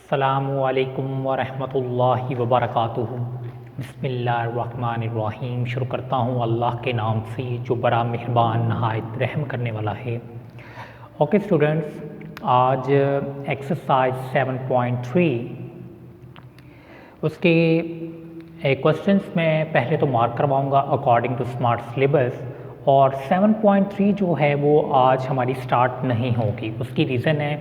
अस्सलामुअलैकुम वरहमतुल्लाहि वबरकातुहू। बिस्मिल्लाहिर्रहमानिर्रहीम। शुरू करता हूँ अल्लाह के नाम से जो बड़ा मेहरबान नहायत रहम करने वाला है। ओके स्टूडेंट्स, आज एक्सरसाइज 7.3 उसके क्वेश्चंस में पहले तो मार्क करवाऊँगा अकॉर्डिंग टू स्मार्ट सिलेबस, और 7.3 जो है वो आज हमारी स्टार्ट नहीं होगी। उसकी रीज़न है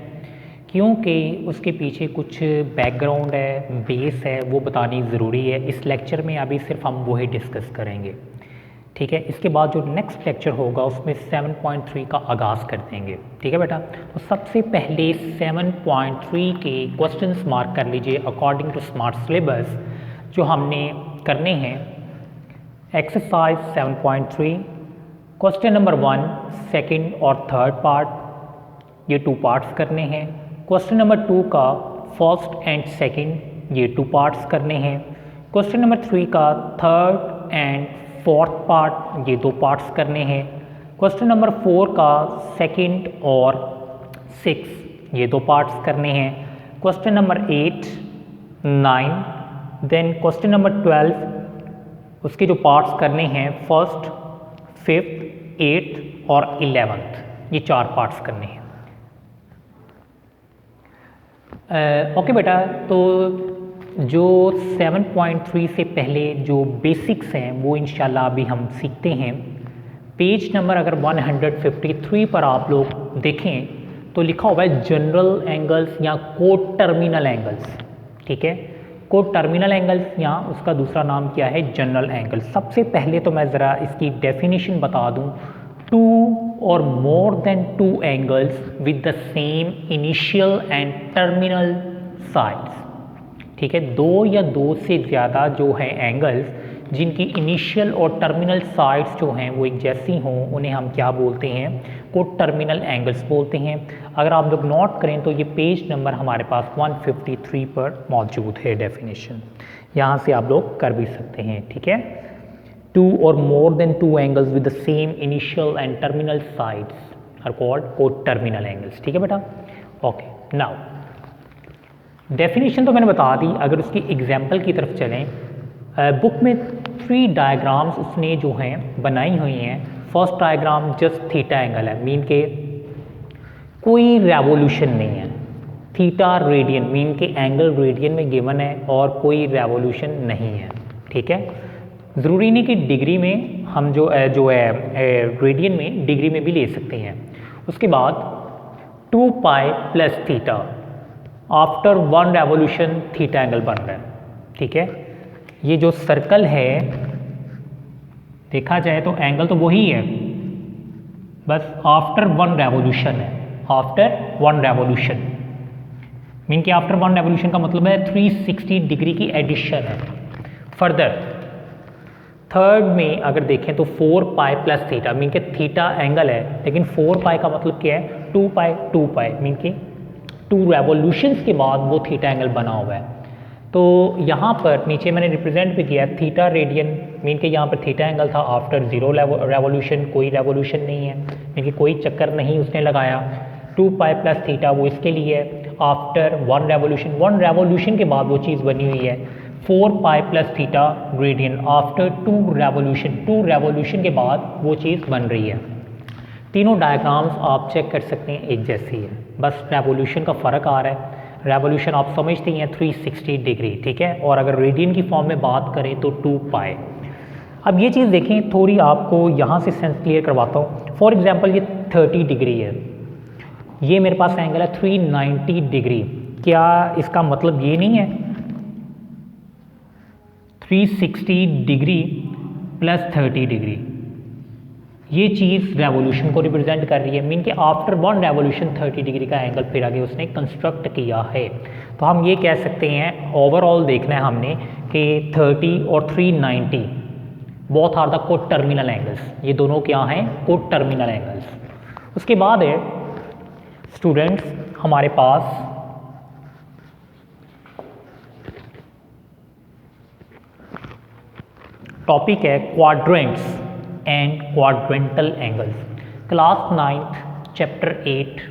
क्योंकि उसके पीछे कुछ बैकग्राउंड है, बेस है, वो बतानी ज़रूरी है। इस लेक्चर में अभी सिर्फ हम वही डिस्कस करेंगे, ठीक है। इसके बाद जो नेक्स्ट लेक्चर होगा उसमें 7.3 का आगाज़ कर देंगे, ठीक है बेटा। तो सबसे पहले 7.3 के क्वेश्चंस मार्क कर लीजिए अकॉर्डिंग टू स्मार्ट सिलेबस जो हमने करने हैं। एक्सरसाइज 7.3 क्वेश्चन नंबर 1, सेकंड और थर्ड पार्ट, ये 2 पार्ट्स करने हैं। क्वेश्चन नंबर 2 का फर्स्ट एंड सेकंड, ये 2 पार्ट्स करने हैं। क्वेश्चन नंबर 3 का थर्ड एंड फोर्थ पार्ट, ये 2 पार्ट्स करने हैं। क्वेश्चन नंबर 4 का सेकंड और 6, ये 2 पार्ट्स करने हैं। Question number 8, 9, then question number 12, उसके जो पार्ट्स करने हैं फर्स्ट, फिफ्थ, 8th और 11th, ये 4 पार्ट्स करने हैं। ओके बेटा, तो जो 7.3 से पहले जो बेसिक्स हैं वो इंशाल्लाह अभी हम सीखते हैं। पेज नंबर अगर 153 पर आप लोग देखें तो लिखा हुआ है जनरल एंगल्स या को टर्मिनल एंगल्स, ठीक है। को टर्मिनल एंगल्स या उसका दूसरा नाम क्या है, जनरल एंगल्स। सबसे पहले तो मैं ज़रा इसकी डेफिनेशन बता दूं। 2 or more than 2 angles with the same initial and terminal sides, ठीक है। 2 या 2 से ज़्यादा जो है एंगल्स जिनकी इनिशियल और टर्मिनल साइड्स जो हैं वो एक जैसी हों, उन्हें हम क्या बोलते हैं, को टर्मिनल एंगल्स बोलते हैं। अगर आप लोग नोट करें तो ये पेज नंबर हमारे पास 153 पर मौजूद है डेफिनेशन, यहाँ से आप लोग कर भी सकते हैं, ठीक है। 2 or more than 2 angles with the same initial and terminal sides are called coterminal angles, ठीक है बेटा। ओके, नाउ डेफिनेशन तो मैंने बता दी। अगर उसकी एग्जाम्पल की तरफ चलें, बुक में 3 डायग्राम्स उसने जो हैं बनाई हुई हैं। First diagram just theta angle है, मीन के कोई रेवोल्यूशन नहीं है। थीटा रेडियन, मीन के एंगल रेडियन में गिवन है और कोई रेवोल्यूशन नहीं है, ठीक है। ज़रूरी नहीं कि डिग्री में हम जो है रेडियन में डिग्री में भी ले सकते हैं। उसके बाद 2 pi plus theta, after 1 revolution theta angle बन रहा है, ठीक है। ये जो सर्कल है देखा जाए तो एंगल तो वही है, बस आफ्टर 1 रेवोल्यूशन है। आफ्टर 1 रेवोल्यूशन मीन कि आफ्टर 1 रेवोल्यूशन का मतलब है 360 डिग्री की एडिशन है। फर्दर थर्ड में अगर देखें तो 4 पाई प्लस थीटा, मीन के थीटा एंगल है लेकिन 4 पाई का मतलब क्या है, 2 पाई मीन कि 2 रेवोल्यूशंस के बाद वो थीटा एंगल बना हुआ है। तो यहाँ पर नीचे मैंने रिप्रेजेंट भी किया थीटा रेडियन, मीन के यहाँ पर थीटा एंगल था आफ्टर 0 रेवोल्यूशन, कोई रेवोल्यूशन नहीं है, मीन कि कोई चक्कर नहीं उसने लगाया। 2 पाई प्लस थीटा वो इसके लिए आफ्टर 1 रेवोल्यूशन, 1 रेवोल्यूशन के बाद वो चीज़ बनी हुई है। 4 pi plus theta radian after 2 revolution, 2 revolution के बाद वो चीज़ बन रही है। तीनों डायग्राम्स आप चेक कर सकते हैं एक जैसी है, बस रेवोल्यूशन का फ़र्क आ रहा है। रेवोल्यूशन आप समझते हैं 360 डिग्री, ठीक है। और अगर रेडियन की फॉर्म में बात करें तो 2 पाई। अब ये चीज़ देखें, थोड़ी आपको यहाँ से सेंस क्लियर करवाता हूँ। फॉर एग्जाम्पल ये 30 डिग्री है, ये मेरे पास एंगल है 390 डिग्री। क्या इसका मतलब ये नहीं है 360 डिग्री प्लस 30 डिग्री, ये चीज़ रेवोल्यूशन को रिप्रेजेंट कर रही है, मीन कि आफ्टर 1 रेवोल्यूशन 30 डिग्री का एंगल फिर आगे उसने कंस्ट्रक्ट किया है। तो हम ये कह सकते हैं ओवरऑल देखना है हमने कि 30 और 390 बोथ आर द को टर्मिनल एंगल्स, ये दोनों क्या हैं, को टर्मिनल एंगल्स। उसके बाद है स्टूडेंट्स हमारे पास टॉपिक है quadrants and quadrantal angles. Class 9th chapter 8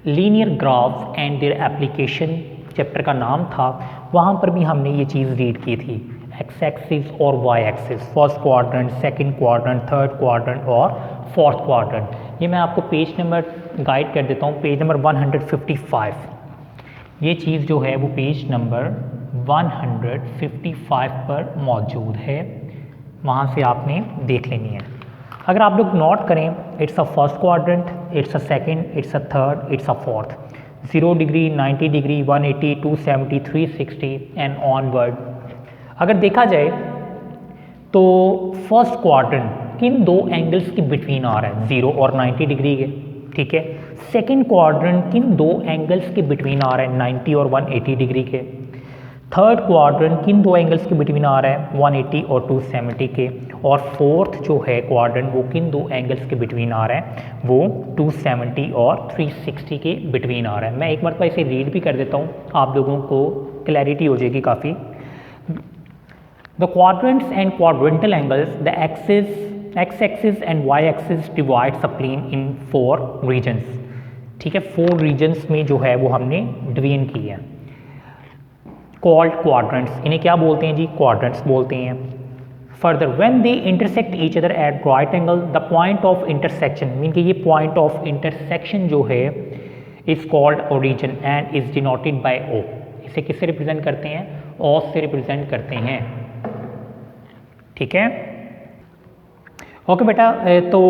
linear graphs and their application chapter का नाम था, वहाँ पर भी हमने ये चीज़ रीड की थी, एक्स एक्सिस और Y axis, first quadrant, second quadrant, third quadrant और फोर्थ क्वाड्रेंट। ये मैं आपको पेज नंबर गाइड कर देता हूँ, पेज नंबर 155। ये चीज़ जो है वो पेज नंबर 155 पर मौजूद है, वहाँ से आपने देख लेनी है। अगर आप लोग नोट करें, it's a first quadrant, it's a second, it's a third, it's a fourth, 0 degree, 90 degree, 180, 270, 360 and onward. अगर देखा जाए तो फर्स्ट क्वाड्रेंट किन दो एंगल्स के बिटवीन आ रहा है, 0 और 90 डिग्री के, ठीक है। सेकंड क्वाड्रेंट किन दो एंगल्स के बिटवीन आ रहा है, 90 और 180 डिग्री के। थर्ड क्वाड्रेंट किन दो एंगल्स के बिटवीन आ रहा है, 180 और 270 के। और फोर्थ जो है क्वाड्रेंट वो किन दो एंगल्स के बिटवीन आ रहा है, वो 270 और 360 के बिटवीन आ रहा है। मैं एक बार इसे रीड भी कर देता हूँ, आप लोगों को क्लैरिटी हो जाएगी काफ़ी। The quadrants and quadrantal angles, the x-axis and y-axis divides the plane in 4 regions, ठीक है। 4 regions में जो है वो हमने डिवीजन की है, called quadrants। इन्हें क्या बोलते हैं जी, quadrants बोलते हैं। Further, when they intersect each other at right angle, the point of intersection, mean कि ये point of intersection जो है is called origin and is denoted by O। इसे किससे रिप्रेजेंट करते हैं, O से रिप्रेजेंट करते हैं, ठीक है। ओके बेटा, तो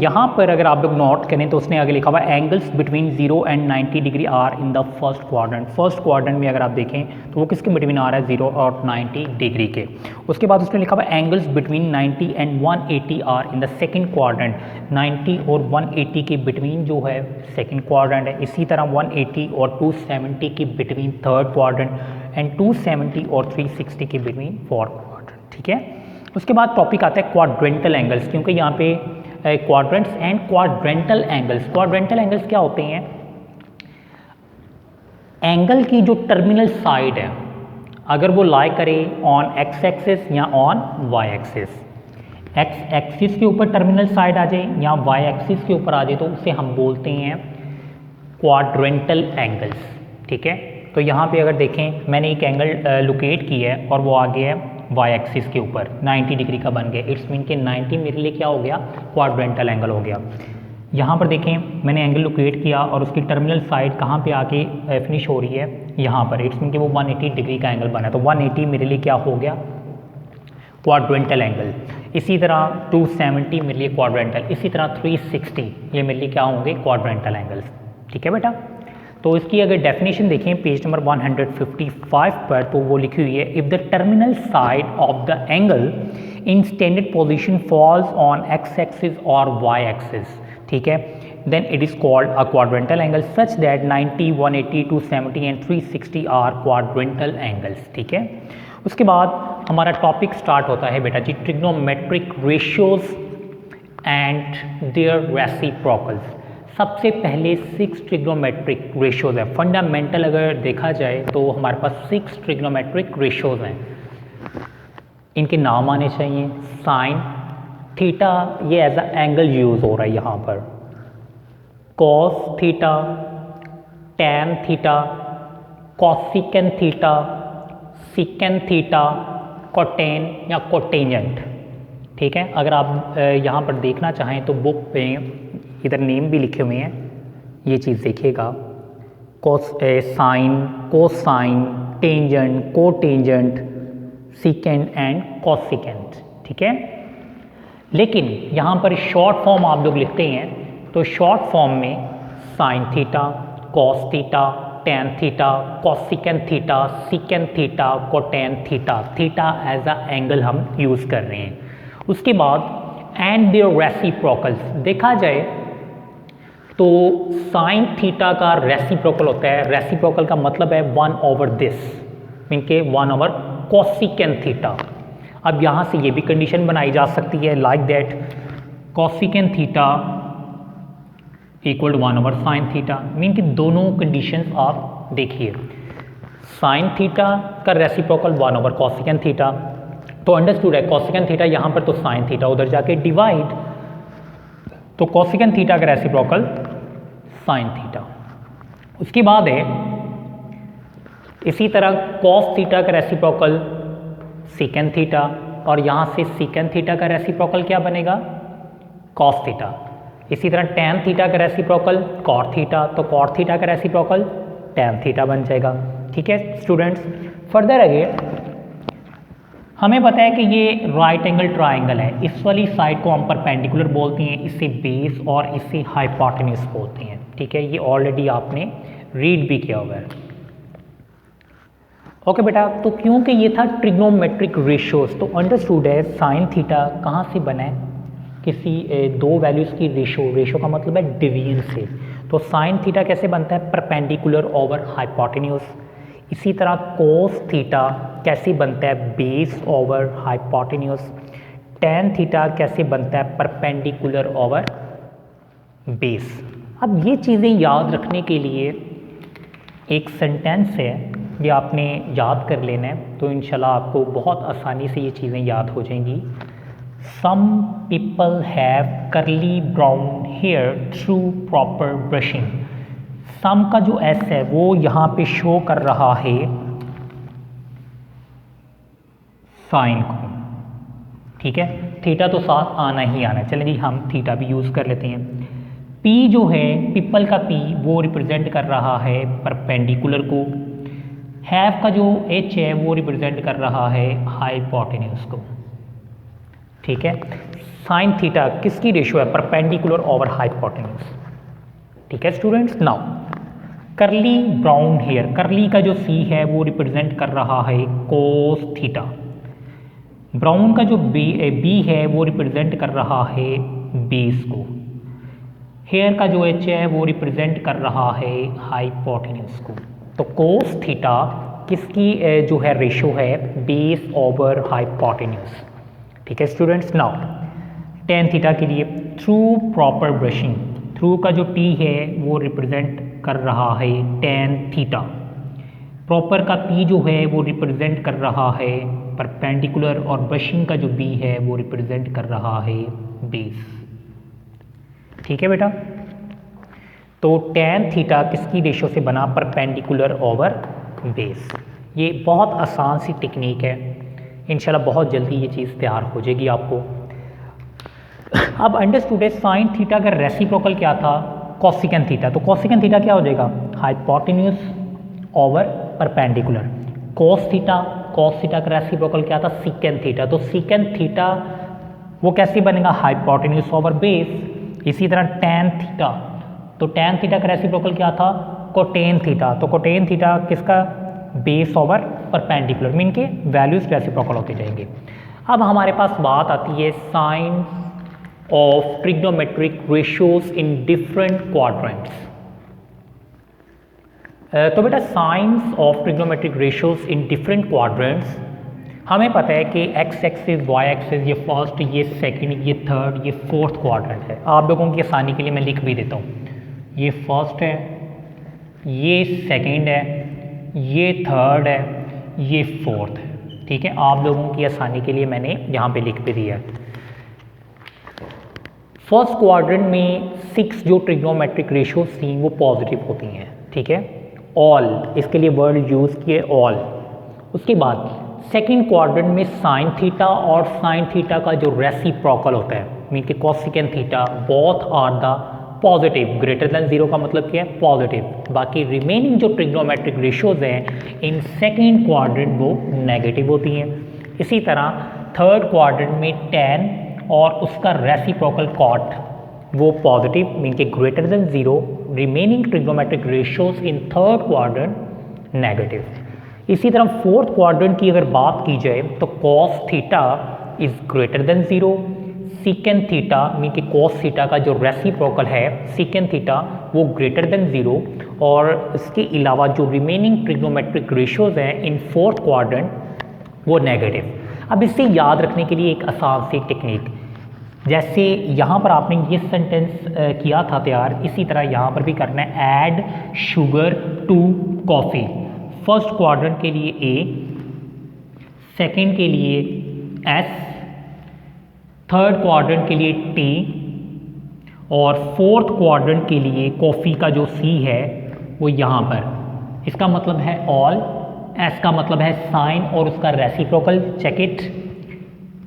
यहाँ पर अगर आप लोग नोट करें तो उसने आगे लिखा हुआ angles between 0 and 90 degree are in the first quadrant. First quadrant में अगर आप देखें तो वो किसके बिटवीन आ रहा है, 0 और 90 डिग्री के। उसके बाद उसने लिखा हुआ angles between 90 and 180 are in the second quadrant. 90 और 180 के बिटवीन जो है सेकंड क्वाड्रेंट है। इसी तरह 180 और 270 के बिटवीन थर्ड क्वाड्रेंट एंड 270 और 360 के बिटवीन फोर्थ क्वाड्रेंट, ठीक है। उसके बाद टॉपिक आता है क्वाड्रेंटल एंगल्स, क्योंकि यहाँ पे quadrants and quadrantal angles. Quadrantal angles क्या होते हैं, एंगल की जो टर्मिनल साइड है अगर वो लाई करे ऑन एक्स एक्सिस या on Y axis, X axis के ऊपर टर्मिनल साइड आ जाए या वाई एक्सिस के ऊपर आ जाए तो उसे हम बोलते हैं क्वाड्रेंटल एंगल्स, ठीक है। तो यहाँ पे अगर देखें मैंने एक एंगल लोकेट की है और वो आ गया है वाई एक्सिस के ऊपर 90 डिग्री का बन गया, इट्स मीन के 90 मेरे लिए क्या हो गया, क्वाड्रेंटल एंगल हो गया। यहाँ पर देखें मैंने एंगल लोकेट किया और उसकी टर्मिनल साइड कहाँ पे आके फिनिश हो रही है, यहाँ पर, इट्स मीन कि वो 180 डिग्री का एंगल बना, तो 180 मेरे लिए क्या हो गया, क्वाड्रेंटल एंगल। इसी तरह 270 मेरे लिए क्वाड्रेंटल, इसी तरह 360 ये मेरे लिए क्या होंगे, क्वाड्रेंटल एंगल्स, ठीक है बेटा। तो इसकी अगर डेफिनेशन देखें पेज नंबर 155 पर, तो वो लिखी हुई है, if the terminal side of the angle in standard position falls on X axis और वाई एक्सिस, ठीक है, then it is called a quadrantal angle such that 90, 180, 270 and 360 are quadrantal angles, ठीक है। उसके बाद हमारा टॉपिक स्टार्ट होता है बेटा जी, trigonometric ratios and their reciprocals. सबसे पहले 6 ट्रिग्नोमेट्रिक रेशियोज है, फंडामेंटल अगर देखा जाए तो हमारे पास 6 ट्रिग्नोमेट्रिक रेशियोज हैं। इनके नाम आने चाहिए, साइन थीटा, ये एज अ एंगल यूज़ हो रहा है यहाँ पर, cos theta, tan theta, cosecant theta, secant theta, cotan या कोटेंजेंट, ठीक है। अगर आप यहाँ पर देखना चाहें तो बुक पे इधर नेम भी लिखे हुए हैं, ये चीज़ देखिएगा, sine, cosine, tangent, cotangent, secant and cosecant, ठीक है। लेकिन यहाँ पर शॉर्ट फॉर्म आप लोग लिखते हैं तो शॉर्ट फॉर्म में sine theta, cos theta, tan theta, cosecant theta, secant theta, cotan theta, theta as a angle हम यूज़ कर रहे हैं। उसके बाद एंड देयर रेसिप्रोकल्स देखा जाए तो साइन थीटा का रेसिप्रोकल होता है, रेसिप्रोकल का मतलब है 1/this, मीन के 1/, कॉसिकन थीटा। अब यहाँ से ये भी कंडीशन बनाई जा सकती है like that cosecant theta equal to 1/, sine theta, mean कि दोनों कंडीशंस आप देखिए, साइन थीटा का रेसिप्रोकल 1/, कॉसिकन थीटा, तो अंडरस्टूड है कॉसिकन थीटा यहाँ पर तो साइन थीटा उधर जाके डिवाइड, तो कॉसिकन थीटा का रेसिप्रोकल साइन थीटा। उसके बाद है इसी तरह कॉस थीटा का रेसिप्रोकल सीकेंट थीटा, और यहाँ से सीकेंट थीटा का रेसिप्रोकल क्या बनेगा, कॉस थीटा। इसी तरह टैन थीटा का रेसिप्रोकल कॉट थीटा, तो कॉट थीटा का रेसिप्रोकल टैन थीटा बन जाएगा। ठीक है स्टूडेंट्स, फर्दर अगेन हमें पता है कि ये राइट एंगल ट्राइंगल है, इस वाली साइड को हम परपेंडिकुलर बोलते हैं, इसे बेस और इसे हाइपोटेन्यूज बोलते हैं। ठीक है, ये ऑलरेडी आपने रीड भी किया हुआ है। ओके बेटा, तो क्योंकि ये था ट्रिग्नोमेट्रिक रेशियोज, तो अंडरस्टूड है साइन थीटा कहाँ से बना है, किसी दो वैल्यूज़ की रेशो का मतलब है डिवीजन से। तो साइन थीटा कैसे बनता है, परपेंडिकुलर ओवर हाइपोटेन्यूज। इसी तरह कोस थीटा कैसे बनता है, base over hypotenuse. Tan theta कैसे बनता है, परपेंडिकुलर ओवर बेस। अब ये चीज़ें याद रखने के लिए एक सेंटेंस है, ये आपने याद कर लेना है, तो इंशाल्लाह आपको बहुत आसानी से ये चीज़ें याद हो जाएंगी। Some people have curly brown hair through proper brushing. Some का जो एस है वो यहाँ पे शो कर रहा है साइन को। ठीक है, थीटा तो साथ आना ही आना है। चलें जी, हम थीटा भी यूज़ कर लेते हैं। पी जो है, पीपल का पी, वो रिप्रेजेंट कर रहा है परपेंडिकुलर को। हैव का जो एच है वो रिप्रेजेंट कर रहा है हाइपोटेन्यूज को। ठीक है, साइन थीटा किसकी रेशियो है, परपेंडिकुलर ओवर हाइपोटेन्यूज। ठीक है students, now curly brown hair, curly का जो सी है वो रिप्रेजेंट कर रहा है कोस थीटा। ब्राउन का जो बी है वो रिप्रेजेंट कर रहा है बेस को। हेयर का जो एच है वो रिप्रेजेंट कर रहा है हाइपोटेन्यूज को। तो कोस थीटा किसकी जो है रेशो है, बेस ओवर हाइपोटेन्यूज। ठीक है स्टूडेंट्स, नाउ टैन थीटा के लिए थ्रू प्रॉपर ब्रशिंग, थ्रू का जो टी है वो रिप्रेजेंट कर रहा है टैन थीटा। प्रॉपर का पी जो है वो रिप्रेजेंट कर रहा है परपेंडिकुलर, और ब्रशिंग का जो बी है वो रिप्रेजेंट कर रहा है बेस। ठीक है बेटा, तो टैन थीटा किसकी रेशो से बना, परपेंडिकुलर ओवर बेस। ये बहुत आसान सी टेक्निक है, इंशाल्लाह बहुत जल्दी ये चीज़ तैयार हो जाएगी आपको। अब अंडरस्टूड है साइन थीटा का रेसिप्रोकल क्या था, कोसिकेंट थीटा। तो कोसिकेंट थीटा क्या हो जाएगा, hypotenuse over perpendicular. Cos theta का रेसिप्रोकल क्या था, सीकेंट थीटा। तो सीकेंट थीटा वो कैसे बनेगा, हाइपोटेन्यूज ओवर बेस। इसी तरह टैन थीटा, तो टैन थीटा का रेसिप्रोकल क्या था, कोटेन थीटा। तो कोटेन थीटा किसका, बेस ओवर परपेंडिकुलर, मीन के वैल्यूज रेसिप्रोकल होते जाएंगे। अब हमारे पास बात आती है sign of trigonometric ratios in different quadrants. तो बेटा science of trigonometric ratios in different quadrants, हमें पता है कि एक्स एक्सिस, वाई एक्सिस, ये फर्स्ट, ये सेकंड, ये थर्ड, ये फोर्थ क्वाड्रेंट है। आप लोगों की आसानी के लिए मैं लिख भी देता हूँ, ये फर्स्ट है, ये सेकंड है, ये थर्ड है, ये फोर्थ है। ठीक है, आप लोगों की आसानी के लिए मैंने यहाँ पे लिख भी दिया है। फर्स्ट क्वाड्रेंट में 6 जो ट्रिग्नोमेट्रिक रेशियोज थी वो पॉजिटिव होती हैं। ठीक है, ऑल, इसके लिए वर्ड यूज़ किए ऑल। उसके बाद सेकंड क्वाड्रेंट में साइन थीटा और साइन थीटा का जो रेसिप्रोकल होता है, मीन के cosecant theta, both are the positive. Greater than 0 का मतलब क्या है, पॉजिटिव। बाकी रिमेनिंग जो ट्रिग्नोमेट्रिक रेशियोज हैं इन सेकंड क्वाड्रेंट वो नेगेटिव होती हैं। इसी तरह थर्ड क्वाड्रेंट में टैन और उसका रेसिप्रोकल कॉट वो पॉजिटिव, मीन के greater than 0। Remaining trigonometric ratios in third quadrant negative. इसी तरह फोर्थ क्वाड्रेंट की अगर बात की जाए तो cos theta is greater than 0। Secant theta, mean के कॉस थीटा का जो रेसिप्रोकल है सीकेंट थीटा वो ग्रेटर देन 0। और इसके अलावा जो रिमेनिंग ट्रिग्नोमेट्रिक रेशियोज हैं इन फोर्थ क्वाड्रेंट वो नेगेटिव। अब इससे याद रखने के लिए एक आसान सी टेक्निक, जैसे यहाँ पर आपने ये सेंटेंस किया था तैयार, इसी तरह यहाँ पर भी करना है, add sugar to coffee. First quadrant के लिए ए, सेकंड के लिए एस, थर्ड क्वाड्रेंट के लिए टी, और फोर्थ क्वाड्रेंट के लिए कॉफ़ी का जो सी है वो यहाँ पर। इसका मतलब है ऑल, एस का मतलब है साइन और उसका रेसिप्रोकल, चेक इट।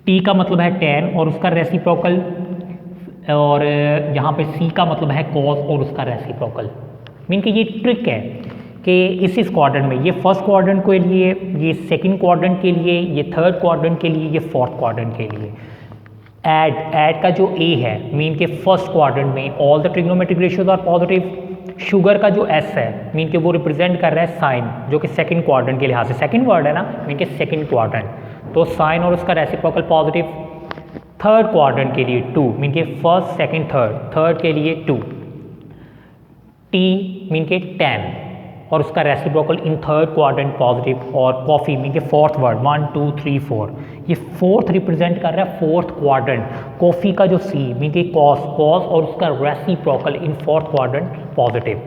टी का मतलब है टेन और उसका रेसिप्रोकल, और यहाँ पे सी का मतलब है कॉस और उसका रेसिप्रोकल। मीन कि ये ट्रिक है कि इस क्वाड्रेंट में, ये फर्स्ट क्वाड्रेंट के लिए, ये सेकंड क्वाड्रेंट के लिए, ये थर्ड क्वाड्रेंट के लिए, ये फोर्थ क्वाड्रेंट के लिए, ऐड का जो ए है, मीन के फर्स्ट क्वाड्रेंट में all the trigonometric ratios are positive. Sugar का जो एस है, मीन के वो रिप्रेजेंट कर रहा है साइन, जो कि सेकंड क्वाड्रेंट के लिहाज से, सेकंड वर्ड है ना, मीन के सेकंड क्वाड्रेंट, तो साइन और उसका रेसिप्रोकल पॉजिटिव। थर्ड क्वाड्रेंट के लिए 2, मीन के फर्स्ट सेकंड थर्ड के लिए 2। टी मीन के 10 और उसका reciprocal in third quadrant positive. और कॉफ़ी मीन के फोर्थ वर्ड 1 2 3 4, ये फोर्थ रिप्रेजेंट कर रहा है फोर्थ क्वाड्रेंट। कॉफ़ी का जो सी मीन के कॉस और उसका reciprocal in fourth quadrant positive.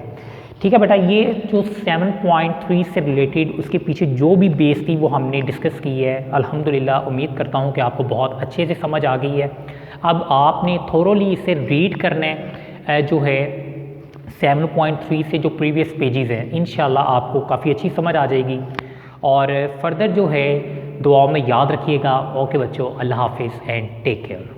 ठीक है बेटा, ये जो 7.3 से रिलेटेड उसके पीछे जो भी बेस थी वो हमने डिस्कस की है। अल्हम्दुलिल्लाह उम्मीद करता हूँ कि आपको बहुत अच्छे से समझ आ गई है। अब आपने थोरोली इसे रीड करना है, जो है 7.3 से जो प्रीवियस पेजेस हैं, इंशाल्लाह आपको काफ़ी अच्छी समझ आ जाएगी। और फर्दर जो है दुआओं में याद रखिएगा। ओके बच्चों, अल्लाह हाफिज़ एंड टेक केयर।